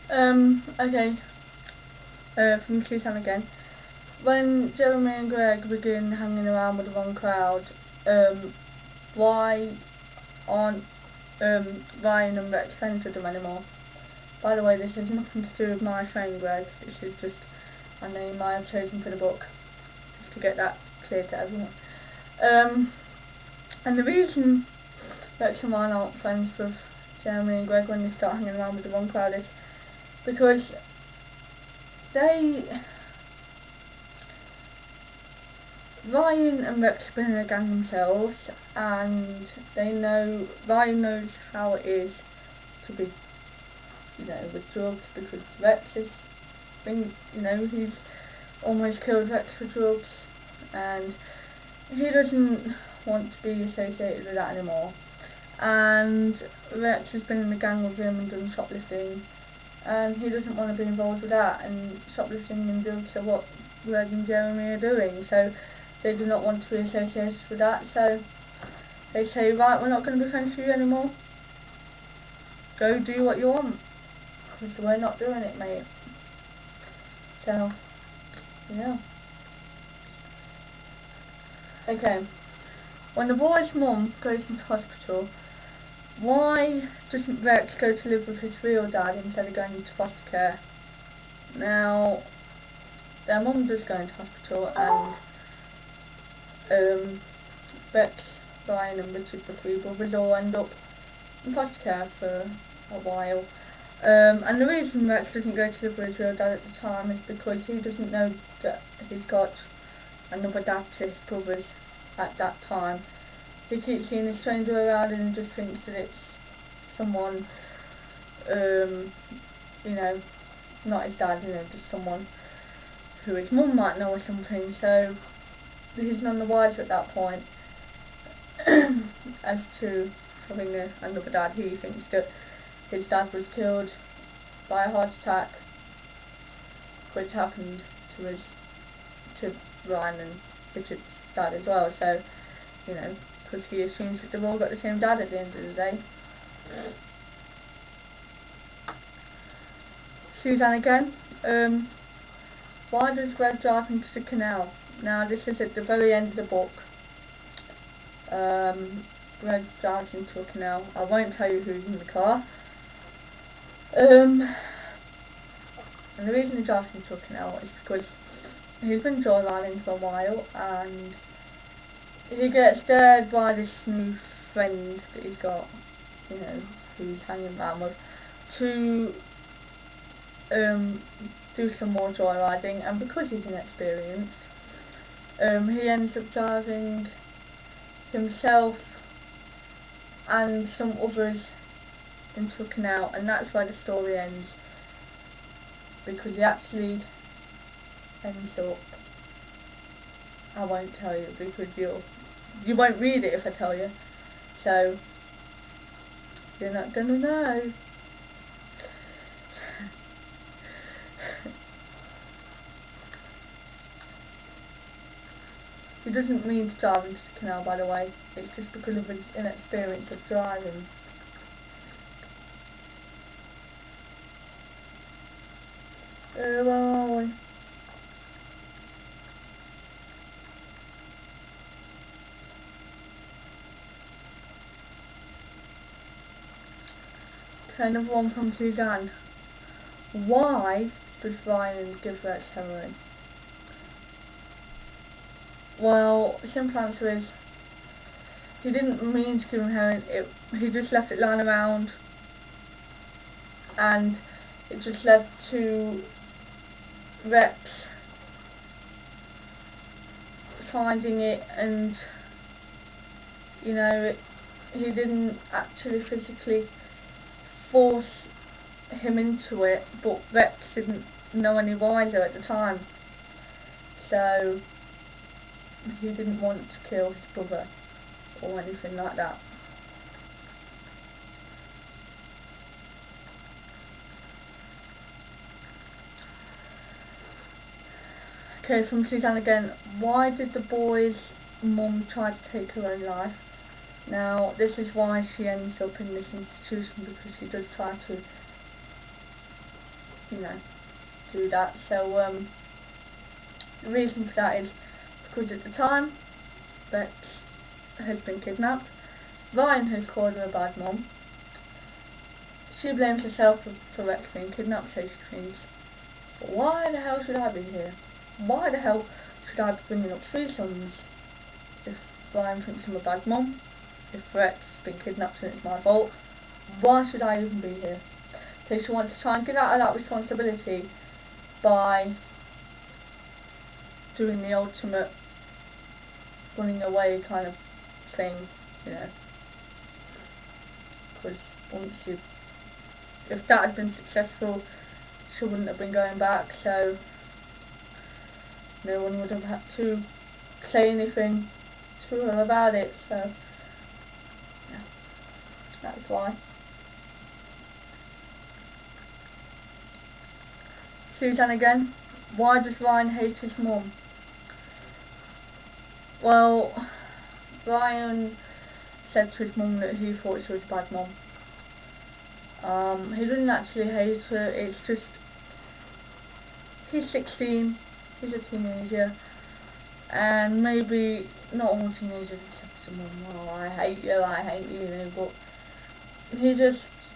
Okay, from Suzanne again. When Jeremy and Greg begin hanging around with the wrong crowd, why aren't Ryan and Rex friends with them anymore? By the way, this has nothing to do with my friend Greg. This is just a name I have chosen for the book, just to get that clear to everyone. And the reason Rex and Ryan aren't friends with Jeremy and Greg when they start hanging around with the wrong crowd is because Ryan and Rex have been in a gang themselves, and Ryan knows how it is to be, with drugs, because Rex has been, he's almost killed Rex for drugs, and he doesn't want to be associated with that anymore. And Rex has been in the gang with him and done shoplifting, and he doesn't want to be involved with that, and shoplifting and drugs are what Greg and Jeremy are doing, so they do not want to be associated with that. So they say, right, we're not going to be friends with you anymore, go do what you want, because we're not doing it, mate. So yeah. Okay, when the boy's mum goes into hospital, why doesn't Rex go to live with his real dad instead of going into foster care? Now, their mum does go into hospital, and Rex, Brian and Richard, the three brothers, all end up in foster care for a while. And the reason Rex doesn't go to live with his real dad at the time is because he doesn't know that he's got another dad to his brothers at that time. He keeps seeing a stranger around and he just thinks that it's someone, not his dad, just someone who his mum might know or something, so he's none the wiser at that point as to having another dad. He thinks that his dad was killed by a heart attack, which happened to Ryan and Richard's dad as well, so, because he assumes that they've all got the same dad at the end of the day. Suzanne again. Why does Greg drive into the canal? Now, this is at the very end of the book. Greg drives into a canal. I won't tell you who's in the car. And the reason he drives into a canal is because he's been joyriding for a while, and he gets dared by this new friend that he's got, who's hanging around with, to do some more joyriding, and because he's inexperienced, he ends up driving himself and some others into a canal, and that's where the story ends, because he actually ends up, I won't tell you because you won't read it if I tell you, so you're not gonna know. He doesn't mean to drive into the canal, by the way, it's just because of his inexperience of driving. Where are we? Okay, another one from Suzanne. Why does Ryan give Rex heroin? Well, the simple answer is he didn't mean to give him heroin. He just left it lying around, and it just led to Rex finding it, and he didn't actually physically force him into it, but Rex didn't know any wiser at the time, so he didn't want to kill his brother or anything like that. Okay, from Suzanne again. Why did the boy's mum try to take her own life? Now, this is why she ends up in this institution, because she does try to you know, do that. So the reason for that is because at the time Bex has been kidnapped. Ryan has called her a bad mom. She blames herself for Rex being kidnapped, so she thinks, why the hell should I be here? Why the hell should I be bringing up 3 sons if Ryan thinks I'm a bad mom? If Rex has been kidnapped and it's my fault, why should I even be here? So she wants to try and get out of that responsibility by doing the ultimate running away kind of thing, you know. Because if that had been successful, she wouldn't have been going back, so no one would have had to say anything to her about it, so yeah, that's why. Suzanne again, why does Ryan hate his mum? Well, Ryan said to his mum that he thought she was a bad mum. He didn't actually hate her, it's just, he's 16, he's a teenager, and maybe not all teenagers accept to mum, oh, I hate you, you know, but he just,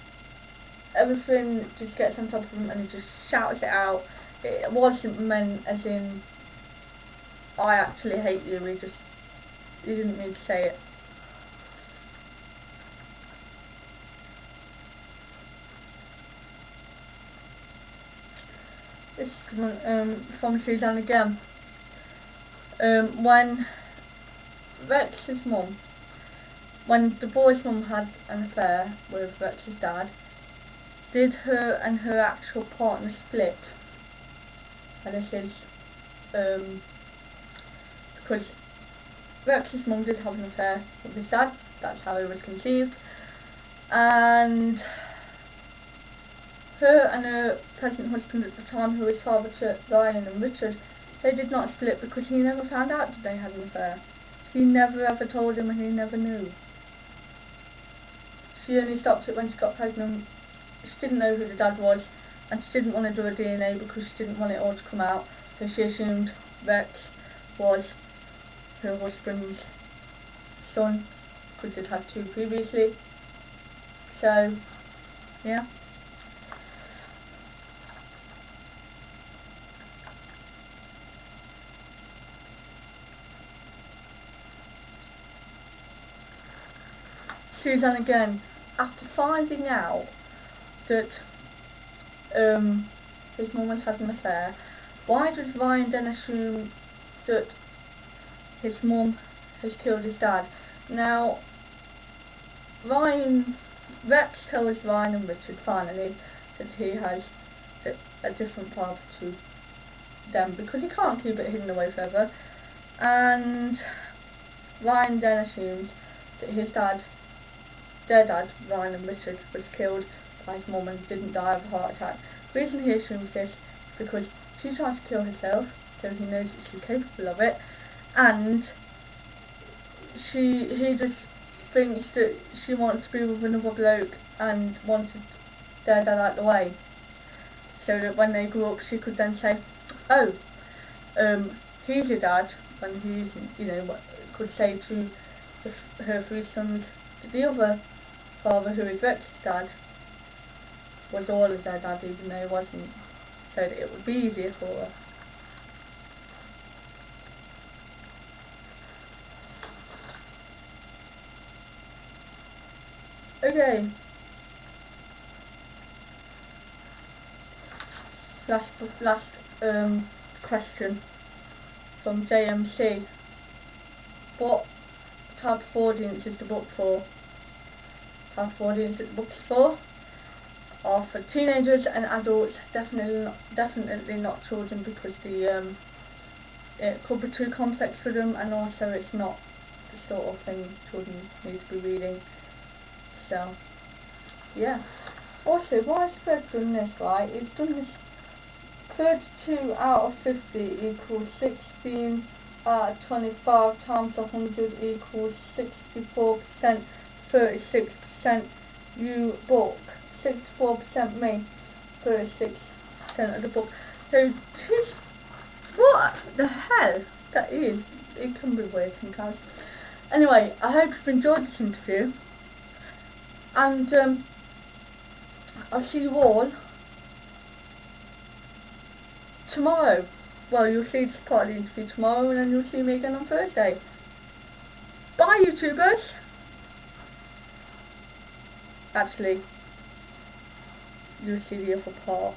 everything just gets on top of him and he just shouts it out. It wasn't meant as in, I actually hate you, he didn't need to say it. This is from Suzanne again. When Rex's mum, when the boy's mum had an affair with Rex's dad, did her and her actual partner split? And this is because Rex's mum did have an affair with his dad, that's how he was conceived, and her and her present husband at the time, who was father to Ryan and Richard, they did not split because he never found out that they had an affair. She never ever told him and he never knew. She only stopped it when she got pregnant. She didn't know who the dad was and she didn't want to do a DNA because she didn't want it all to come out, so she assumed Rex was her husband's son because they'd had 2 previously. So, yeah. Suzanne again, after finding out that his mum has had an affair, why does Ryan then assume that his mum has killed his dad? Now, Rex tells Ryan and Richard finally that he has a different father to them because he can't keep it hidden away forever, and Ryan then assumes that their dad, Ryan and Richard, was killed by his mum and didn't die of a heart attack. The reason he assumes this is because she tried to kill herself, so he knows that she's capable of it, and he just thinks that she wanted to be with another bloke and wanted their dad out of the way, so that when they grew up she could then say, oh, he's your dad, when he isn't, you know, could say to her 3 sons that the other father, who is Rex's dad, was all of their dad even though he wasn't, so that it would be easier for her. Okay, last question from JMC. What type of audience is the book for? Type of audience that the book's for are for teenagers and adults, definitely not children, because it could be too complex for them, and also it's not the sort of thing children need to be reading. So yeah. Also, why has Fred done this, right? He's done this 32 out of 50 equals 16 out of 25 times 100 equals 64%, 36% you book, 64% me, 36 100% of the book. So just what the hell that is. It can be weird sometimes. Anyway, I hope you've enjoyed this interview, and I'll see you all tomorrow. Well, you'll see this part of the interview tomorrow, and then you'll see me again on Thursday. Bye, YouTubers! Actually, you'll see the other part.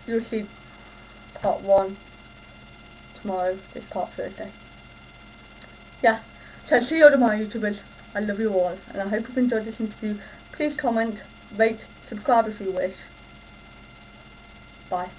You'll see part 1 tomorrow, this part Thursday. Yeah, so see you tomorrow, YouTubers. I love you all, and I hope you've enjoyed this interview. Please comment, rate, subscribe if you wish. Bye.